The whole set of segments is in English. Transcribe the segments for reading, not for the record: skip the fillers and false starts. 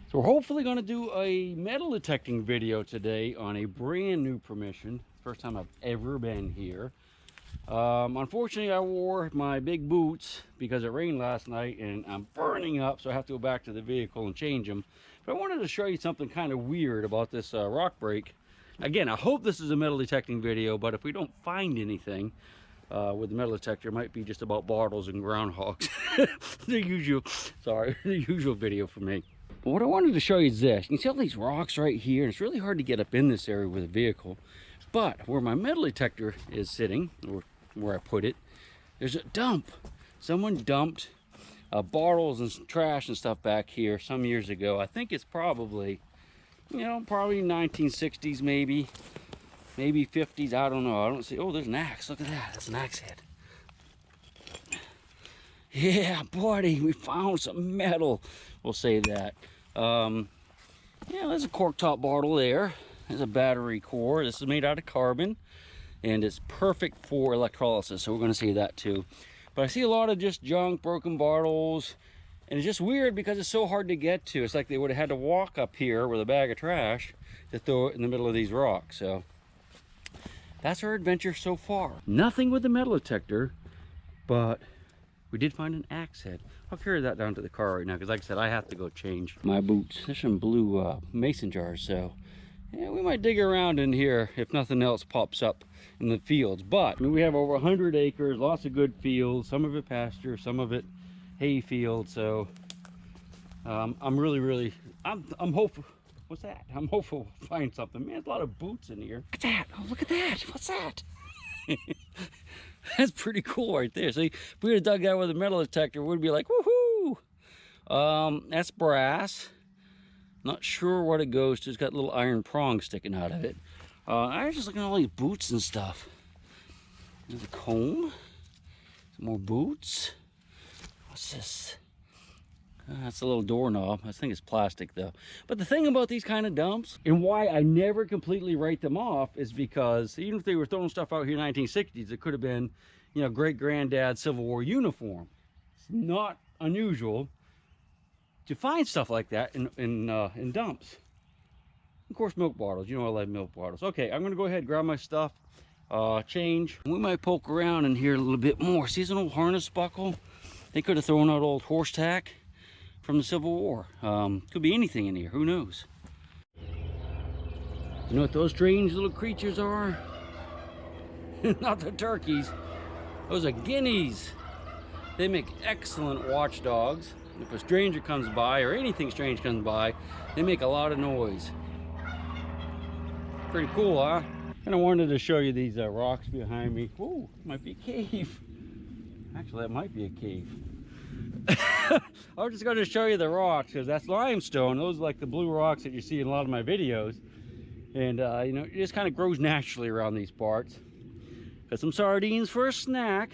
So we're hopefully going to do a metal detecting video today on a brand new permission. First time I've ever been here. Unfortunately, I wore my big boots because it rained last night and I'm burning up, so I have to go back to the vehicle and change them. But I wanted to show you something kind of weird about this rock break. Again, I hope this is a metal detecting video, but if we don't find anything with the metal detector, it might be just about bottles and groundhogs. the usual video for me. But what I wanted to show you is this. You can see all these rocks right here, and it's really hard to get up in this area with a vehicle. But where my metal detector is sitting, or where I put it, there's a dump. Someone dumped bottles and trash and stuff back here some years ago. I think it's probably, probably 1960s maybe 50s. I don't know. I don't see. Oh, there's an axe. Look at that. That's an axe head. Yeah, buddy, we found some metal. We'll say that. Yeah, there's a cork top bottle there. There's a battery core. This is made out of carbon, and it's perfect for electrolysis, so we're going to see that too. But I see a lot of just junk, broken bottles, and it's just weird because it's so hard to get to. It's like they would have had to walk up here with a bag of trash to throw it in the middle of these rocks. So that's our adventure so far. Nothing with the metal detector, but we did find an axe head. I'll carry that down to the car right now because, like I said, I have to go change my boots. There's some blue mason jars, so yeah, we might dig around in here if nothing else pops up in the fields. But I mean, we have over 100 acres, lots of good fields, some of it pasture, some of it hay field. So I'm hopeful. What's that? I'm hopeful we'll find something. Man, there's a lot of boots in here. Look at that. Oh, look at that. What's that? That's pretty cool right there. See, if we would have dug that with a metal detector, we'd be like, woohoo! That's brass. Not sure what it goes to. It's got little iron prongs sticking out of it. I was just looking at all these boots and stuff. There's a comb. Some more boots. What's this? That's a little doorknob. I think it's plastic though. But the thing about these kind of dumps, and why I never completely write them off, is because even if they were throwing stuff out here in the 1960s, it could have been, great granddad's Civil War uniform. It's not unusual to find stuff like that in dumps. Of course, milk bottles. I love milk bottles. Okay, I'm gonna go ahead and grab my stuff, change. We might poke around in here a little bit more. See, it's an old harness buckle. They could have thrown out old horse tack from the Civil War. Could be anything in here, who knows? You know what those strange little creatures are? Not the turkeys. Those are guineas. They make excellent watchdogs. If a stranger comes by, or anything strange comes by, they make a lot of noise. Pretty cool, huh? And I wanted to show you these rocks behind me. Ooh, might be a cave. Actually, that might be a cave. I was just going to show you the rocks because that's limestone. Those are like the blue rocks that you see in a lot of my videos. And, it just kind of grows naturally around these parts. Got some sardines for a snack.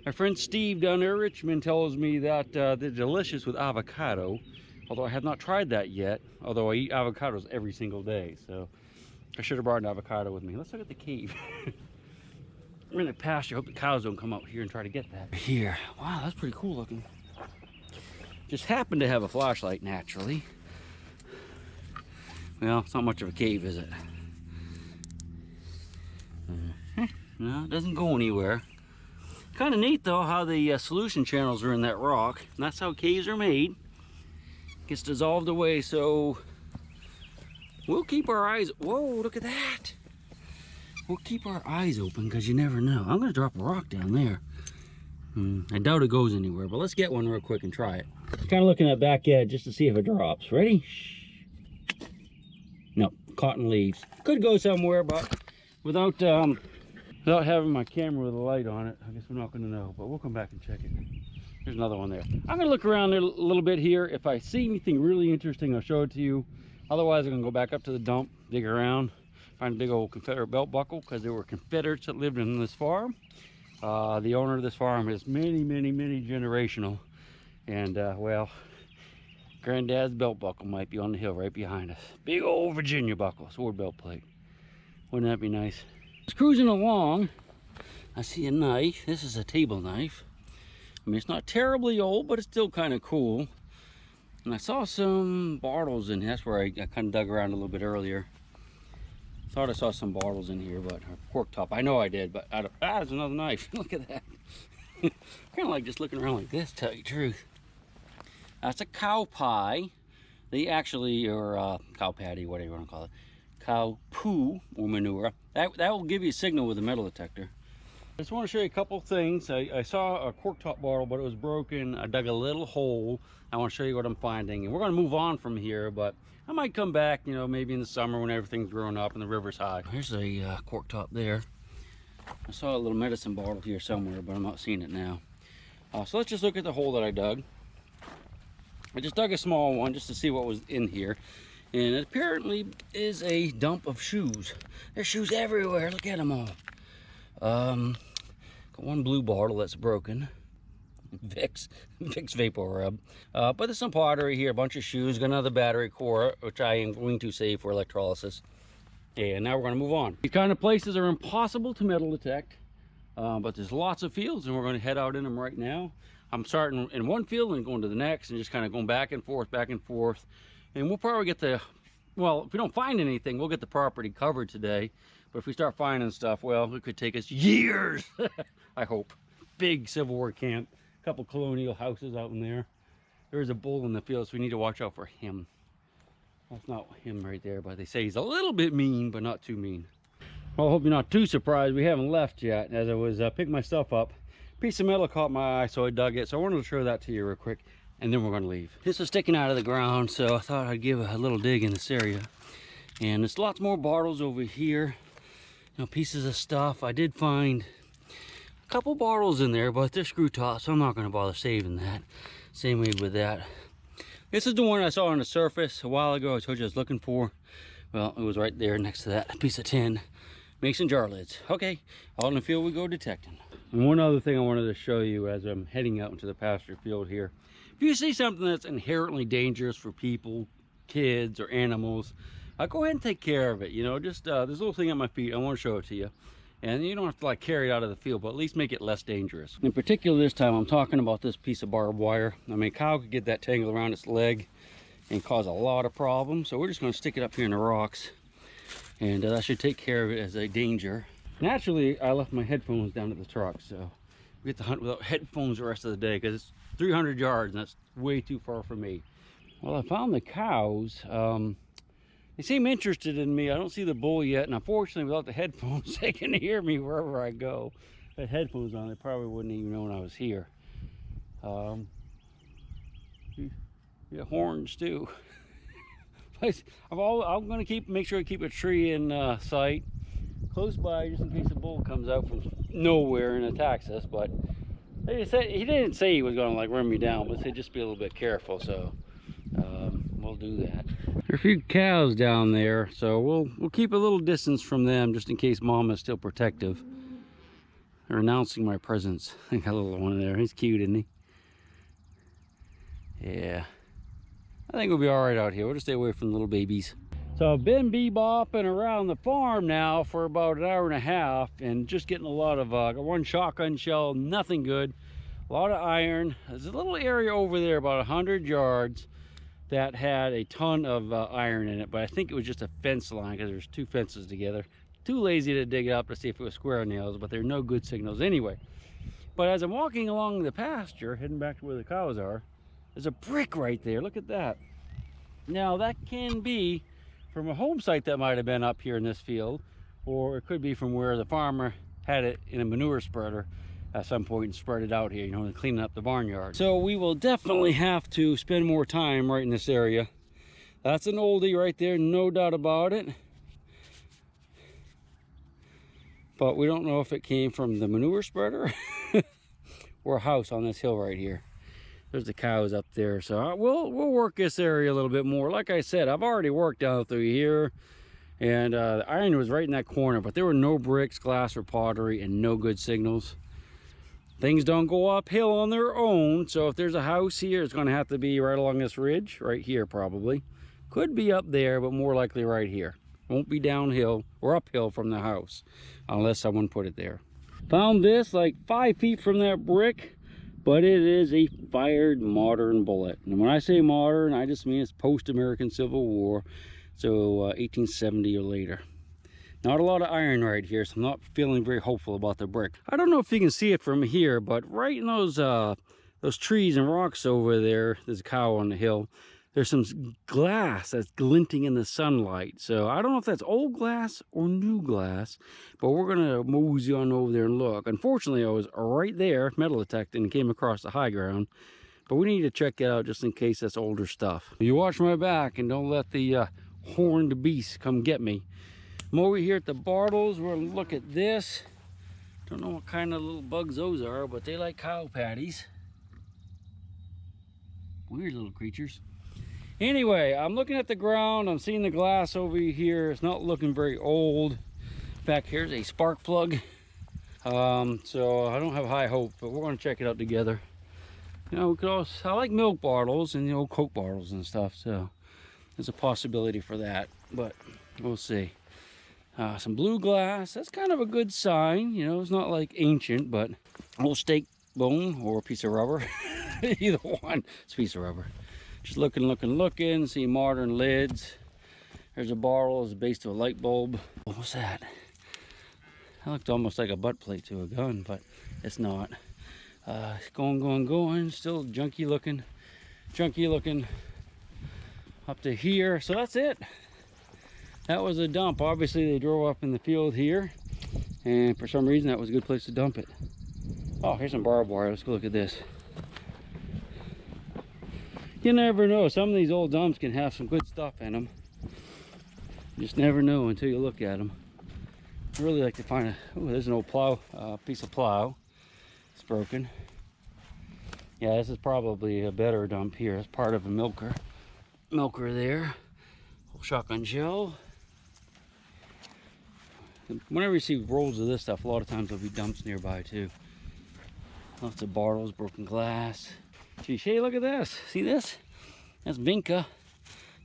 My friend Steve down there in Richmond tells me that they're delicious with avocado. Although I have not tried that yet. Although I eat avocados every single day. So I should have brought an avocado with me. Let's look at the cave. We're in the pasture. I hope the cows don't come out here and try to get that. Here. Wow, that's pretty cool looking. Just happened to have a flashlight naturally. Well, it's not much of a cave, is it? No, it doesn't go anywhere. Kind of neat though how the solution channels are in that rock. And that's how caves are made. Gets dissolved away, so we'll keep our eyes. Whoa, look at that. We'll keep our eyes open because you never know. I'm going to drop a rock down there. I doubt it goes anywhere, but let's get one real quick and try it. Kind of looking at back edge just to see if it drops. Ready? No, cotton leaves. Could go somewhere, but without having my camera with a light on it, I guess we're not going to know. But we'll come back and check it. There's another one there. I'm going to look around there a little bit here. If I see anything really interesting, I'll show it to you. Otherwise, I'm going to go back up to the dump, dig around, find a big old Confederate belt buckle because there were Confederates that lived in this farm. The owner of this farm is many generational. And, well, Granddad's belt buckle might be on the hill right behind us. Big old Virginia buckle, sword belt plate. Wouldn't that be nice? Just cruising along, I see a knife. This is a table knife. I mean, it's not terribly old, but it's still kind of cool. And I saw some bottles in here. That's where I kind of dug around a little bit earlier. Thought I saw some bottles in here, but pork top. I know I did, but there's another knife. Look at that. Kind of like just looking around like this, to tell you the truth. That's a cow pie. They actually, or cow patty, whatever you want to call it. Cow poo or manure. That will give you a signal with a metal detector. I just want to show you a couple things. I saw a cork top bottle, but it was broken. I dug a little hole. I want to show you what I'm finding. And we're going to move on from here, but I might come back, you know, maybe in the summer when everything's grown up and the river's high. Here's a cork top there. I saw a little medicine bottle here somewhere, but I'm not seeing it now. So let's just look at the hole that I dug. I just dug a small one just to see what was in here. And it apparently is a dump of shoes. There's shoes everywhere. Look at them all. Got one blue bottle that's broken. Vicks Vapor Rub. But there's some pottery here, a bunch of shoes, got another battery core, which I am going to save for electrolysis. And now we're going to move on. These kind of places are impossible to metal detect, but there's lots of fields, and we're going to head out in them right now. I'm starting in one field and going to the next, and just kind of going back and forth, and we'll probably get the, well, if we don't find anything, we'll get the property covered today. But if we start finding stuff, well, it could take us years. I hope. Big Civil War camp, a couple colonial houses out in there. There's a bull in the field, so we need to watch out for him. That's not him right there, but they say he's a little bit mean, but not too mean. Well, I hope you're not too surprised. We haven't left yet. As I was picking my stuff up, a piece of metal caught my eye, so I dug it. So I wanted to show that to you real quick, and then we're going to leave. This was sticking out of the ground, so I thought I'd give a little dig in this area. And there's lots more bottles over here. You know, pieces of stuff. I did find a couple bottles in there, but they're screw tops, so I'm not going to bother saving that. Same way with that. This is the one I saw on the surface a while ago. I told you I was looking for. Well, it was right there next to that piece of tin. Mason jar lids. Okay, out in the field we go detecting. And one other thing I wanted to show you as I'm heading out into the pasture field here. If you see something that's inherently dangerous for people, kids, or animals, go ahead and take care of it. You know, just this little thing at my feet, I want to show it to you. And you don't have to like carry it out of the field, but at least make it less dangerous. In particular this time, I'm talking about this piece of barbed wire. I mean, a cow could get that tangled around its leg and cause a lot of problems. So we're just going to stick it up here in the rocks. And that should take care of it as a danger. Naturally, I left my headphones down at the truck, so we get to hunt without headphones the rest of the day because it's 300 yards and that's way too far for me. Well, I found the cows. They seem interested in me. I don't see the bull yet, and unfortunately, without the headphones, they can hear me wherever I go. If I had headphones on, they probably wouldn't even know I was here. Yeah, horns too. I'm going to make sure I keep a tree in sight close by, just in case a bull comes out from nowhere and attacks us. But he didn't say he was going to like run me down, but said just be a little bit careful. So we'll do that. There are a few cows down there, so we'll keep a little distance from them just in case Mom is still protective. They're announcing my presence. I got a little one there. He's cute, isn't he? Yeah. I think we'll be all right out here. We'll just stay away from the little babies. So I've been bebopping around the farm now for about an hour and a half and just getting a lot of one shotgun shell, nothing good. A lot of iron. There's a little area over there about 100 yards that had a ton of iron in it, but I think it was just a fence line because there's two fences together. Too lazy to dig it up to see if it was square nails, but there are no good signals anyway. But as I'm walking along the pasture, heading back to where the cows are, there's a brick right there. Look at that. Now that can be from a home site that might have been up here in this field, or it could be from where the farmer had it in a manure spreader at some point and spread it out here, you know, and cleaning up the barnyard. So we will definitely have to spend more time right in this area. That's an oldie right there, no doubt about it. But we don't know if it came from the manure spreader or a house on this hill right here. There's the cows up there. So we'll work this area a little bit more. Like I said, I've already worked down through here. And the iron was right in that corner, but there were no bricks, glass, or pottery, and no good signals. Things don't go uphill on their own, so if there's a house here, it's going to have to be right along this ridge, right here probably. Could be up there, but more likely right here. Won't be downhill or uphill from the house, unless someone put it there. Found this like 5 feet from that brick. but it is a fired modern bullet. And when I say modern, I just mean it's post-American Civil War, so 1870 or later. Not a lot of iron right here, so I'm not feeling very hopeful about the brick. I don't know if you can see it from here, but right in those trees and rocks over there, there's a cow on the hill, there's some glass that's glinting in the sunlight. So I don't know if that's old glass or new glass, but we're gonna mosey on over there and look. Unfortunately, I was right there metal detecting and came across the high ground, but we need to check it out just in case that's older stuff. You watch my back and don't let the horned beast come get me. I'm over here at the Bartles. We're gonna look at this. Don't know what kind of little bugs those are, but they like cow patties. Weird little creatures. Anyway, I'm looking at the ground. I'm seeing the glass over here. It's not looking very old. In fact, here's a spark plug. So I don't have high hope, but we're gonna check it out together. You know, we could also, I like milk bottles and the old Coke bottles and stuff, so there's a possibility for that, but we'll see. Some blue glass, that's kind of a good sign. You know, it's not like ancient, but a little steak bone or a piece of rubber. Either one, it's a piece of rubber. Just looking, see modern lids. There's a bottle, it's based to a light bulb. What was that? That looked almost like a butt plate to a gun, but it's not. Going, still junky looking. Up to here, so that's it. That was a dump. Obviously they drove up in the field here, and for some reason that was a good place to dump it. Oh, here's some barbed wire. Let's go look at this. You never know. Some of these old dumps can have some good stuff in them. You just never know until you look at them. I really like to find a... Oh, there's an old plow, piece of plow. It's broken. Yeah, this is probably a better dump here. It's part of a milker. Milker there. Old shotgun shell. Whenever you see rolls of this stuff, a lot of times there'll be dumps nearby too. Lots of bottles, broken glass. Gee, hey, look at this. See this? That's vinca.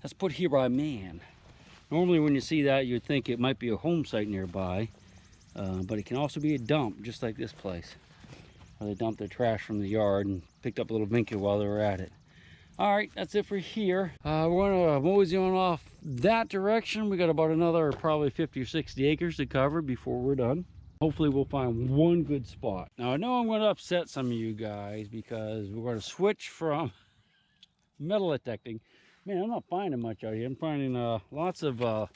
That's put here by man. Normally when you see that, you'd think it might be a home site nearby, but it can also be a dump, just like this place, where they dumped their trash from the yard and picked up a little vinca while they were at it. All right, that's it for here. We're gonna mosey on off that direction. We got about another probably 50 or 60 acres to cover before we're done. Hopefully we'll find one good spot. Now I know I'm gonna upset some of you guys because we're gonna switch from metal detecting. Man, I'm not finding much out here. I'm finding lots of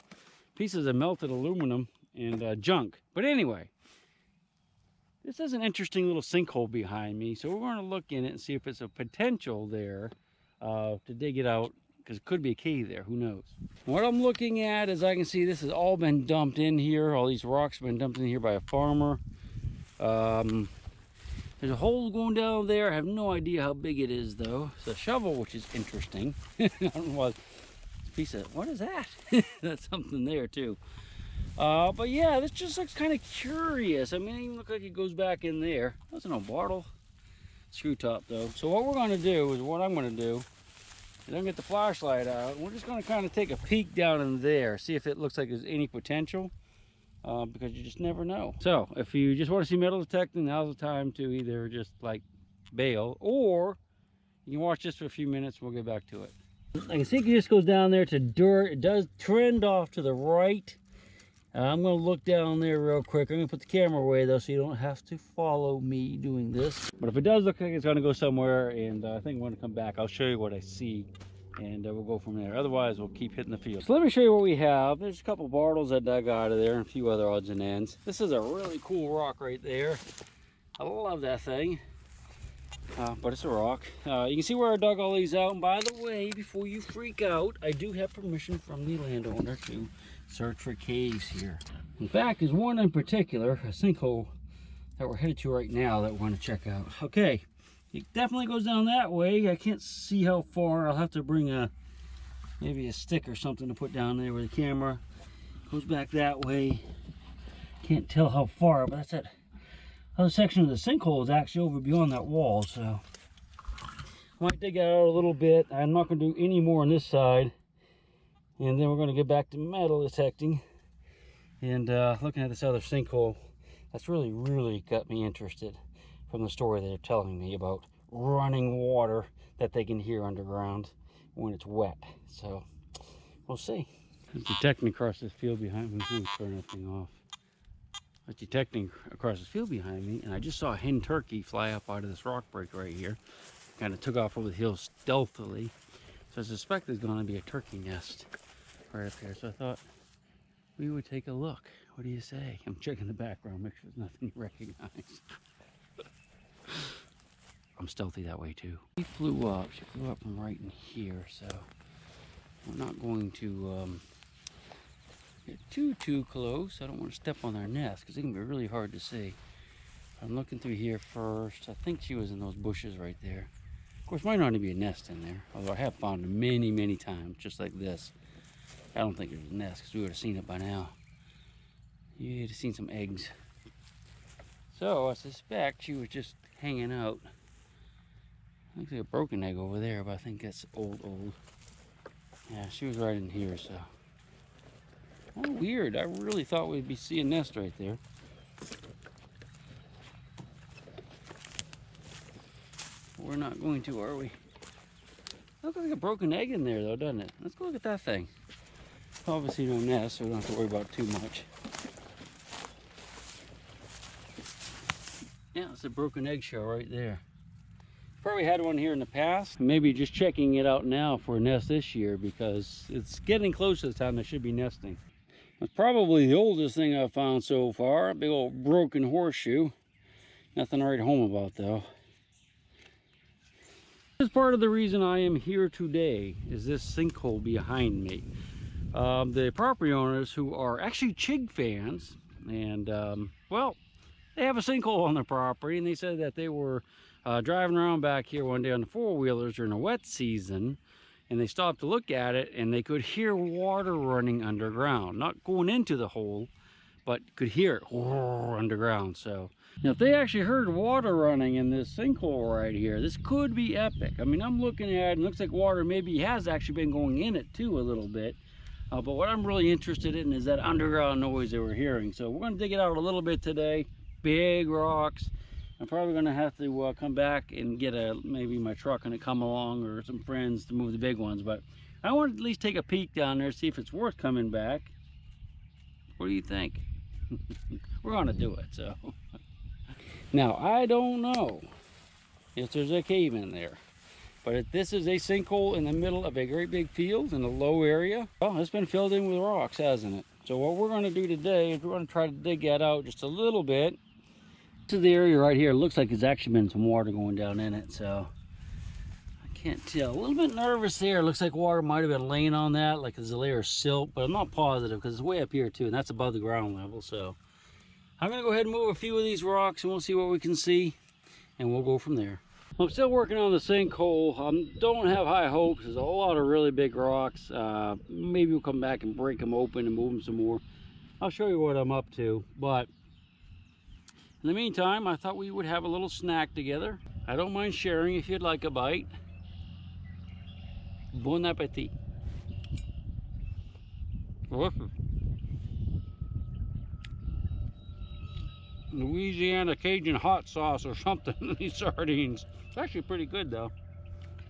pieces of melted aluminum and junk. But anyway, this is an interesting little sinkhole behind me. So we're gonna look in it and see if it's a potential there to dig it out, because it could be a cave there, who knows. What I'm looking at is I can see this has all been dumped in here. All these rocks have been dumped in here by a farmer. There's a hole going down there. I have no idea how big it is though. It's a shovel, which is interesting. I don't know what piece of, what is that? That's something there too. But yeah, this just looks kind of curious. I mean, it even looks like it goes back in there. That's an old bottle. Screw top though. So what we're gonna do is, what I'm gonna do is I'm gonna get the flashlight out. We're just gonna kind of take a peek down in there, see if it looks like there's any potential, because you just never know. So if you just want to see metal detecting, now's the time to either just like bail, or you can watch this for a few minutes and we'll get back to it. I can see it just goes down there to dirt. It does trend off to the right. I'm going to look down there real quick. I'm going to put the camera away though, so you don't have to follow me doing this. But if it does look like it's going to go somewhere, and I think I'm going to come back, I'll show you what I see, and we'll go from there. Otherwise, we'll keep hitting the field. So let me show you what we have. There's a couple Bartles I dug out of there and a few other odds and ends. This is a really cool rock right there. I love that thing. But it's a rock. You can see where I dug all these out. And by the way, before you freak out, I do have permission from the landowner to search for caves here. In fact, there's one in particular, a sinkhole, that we're headed to right now that we're going to check out. Okay, it definitely goes down that way. I can't see how far. I'll have to bring maybe a stick or something to put down there with the camera. Goes back that way. Can't tell how far, but that's that other section of the sinkhole is actually over beyond that wall, so I might dig it out a little bit. I'm not going to do any more on this side, and then we're going to get back to metal detecting and looking at this other sinkhole. That's really got me interested from the story they're telling me about running water that they can hear underground when it's wet. So we'll see. It's detecting across this field behind me. Let me turn that thing off. It's detecting across this field behind me, and I just saw a hen turkey fly up out of this rock break right here. Kind of took off over the hill stealthily. So I suspect there's going to be a turkey nest right up here. So I thought we would take a look. What do you say? I'm checking the background, make sure there's nothing you recognize. I'm stealthy that way too. She flew up from right in here, so we're not going to get too close. I don't want to step on their nest because it can be really hard to see. I'm looking through here first. I think she was in those bushes right there. Of course, might not be a nest in there, although I have found them many times, just like this. I don't think there's a nest because we would have seen it by now. You'd have seen some eggs. So I suspect she was just hanging out. Looks like a broken egg over there, but I think that's old. Yeah, she was right in here, so. Oh, weird. I really thought we'd be seeing a nest right there. We're not going to, are we? Looks like a broken egg in there, though, doesn't it? Let's go look at that thing. Obviously no nest, so we don't have to worry about it too much. Yeah, it's a broken eggshell right there. Probably had one here in the past. Maybe just checking it out now for a nest this year because it's getting close to the time they should be nesting. It's probably the oldest thing I've found so far. A big old broken horseshoe. Nothing to write home about though. This is part of the reason I am here today, is this sinkhole behind me. The property owners, who are actually Chig fans, and well, they have a sinkhole on their property, and they said that they were driving around back here one day on the four-wheelers during the wet season, and they stopped to look at it, and they could hear water running underground, not going into the hole, but could hear it underground. So now, if they actually heard water running in this sinkhole right here, this could be epic. I mean, I'm looking at it, and it looks like water maybe has actually been going in it too a little bit. But what I'm really interested in is that underground noise they were hearing. So we're going to dig it out a little bit today. Big rocks. I'm probably going to have to come back and get maybe my truck and come along, or some friends to move the big ones. But I want to at least take a peek down there, see if it's worth coming back. What do you think? We're going to do it. So now, I don't know if there's a cave in there. But if this is a sinkhole in the middle of a great big field in a low area, well, it's been filled in with rocks, hasn't it? So what we're going to do today is we're going to try to dig that out just a little bit. This is the area right here. It looks like there's actually been some water going down in it, so I can't tell. A little bit nervous there. It looks like water might have been laying on that, like there's a layer of silt, but I'm not positive because it's way up here too, and that's above the ground level. So I'm going to go ahead and move a few of these rocks, and we'll see what we can see, and we'll go from there. I'm still working on the sinkhole. Don't have high hopes. There's a whole lot of really big rocks. Maybe we'll come back and break them open and move them some more. I'll show you what I'm up to. But in the meantime, I thought we would have a little snack together. I don't mind sharing if you'd like a bite. Bon appetit. Louisiana Cajun hot sauce or something in these sardines. It's actually pretty good though,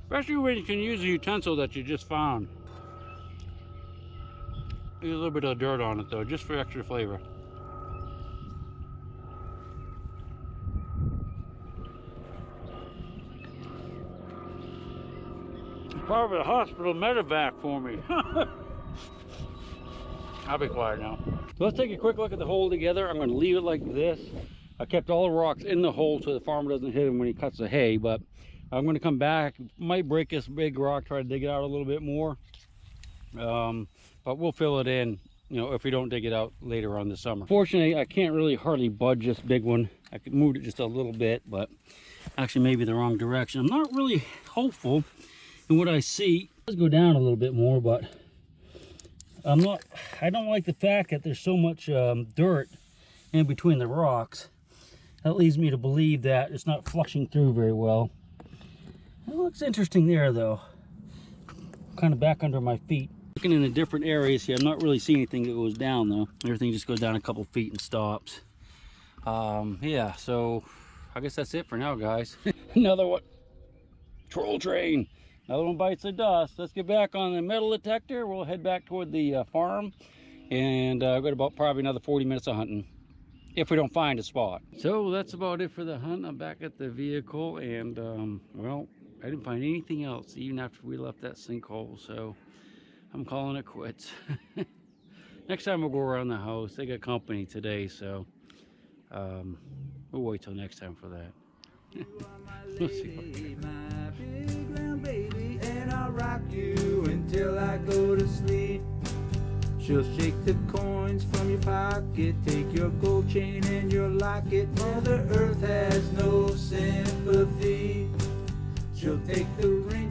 especially when you can use a utensil that you just found. There's a little bit of dirt on it though, just for extra flavor. Probably a hospital medevac for me. I'll be quiet now. So let's take a quick look at the hole together. I'm going to leave it like this. I kept all the rocks in the hole so the farmer doesn't hit him when he cuts the hay, but I'm going to come back, might break this big rock, try to dig it out a little bit more. But we'll fill it in, you know, if we don't dig it out later on this summer. Fortunately, I can't really hardly budge this big one. I could move it just a little bit, but actually maybe the wrong direction. I'm not really hopeful in what I see. Let's go down a little bit more, but I don't like the fact that there's so much dirt in between the rocks. That leads me to believe that it's not flushing through very well. It looks interesting there though. Kind of back under my feet. Looking in the different areas here, I'm not really seeing anything that goes down though. Everything just goes down a couple feet and stops. Yeah, so I guess that's it for now, guys. Another one. Troll train. Another one bites the dust. Let's get back on the metal detector. We'll head back toward the farm, and got about probably another 40 minutes of hunting if we don't find a spot. So that's about it for the hunt. I'm back at the vehicle, and well, I didn't find anything else even after we left that sinkhole, so I'm calling it quits. Next time we'll go around the house. They got company today, so we'll wait till next time for that. We'll see. My big round baby, and I'll rock you until I go to sleep. She'll shake the coins from your pocket, take your gold chain and your locket. Mother Earth has no sympathy. She'll take the ring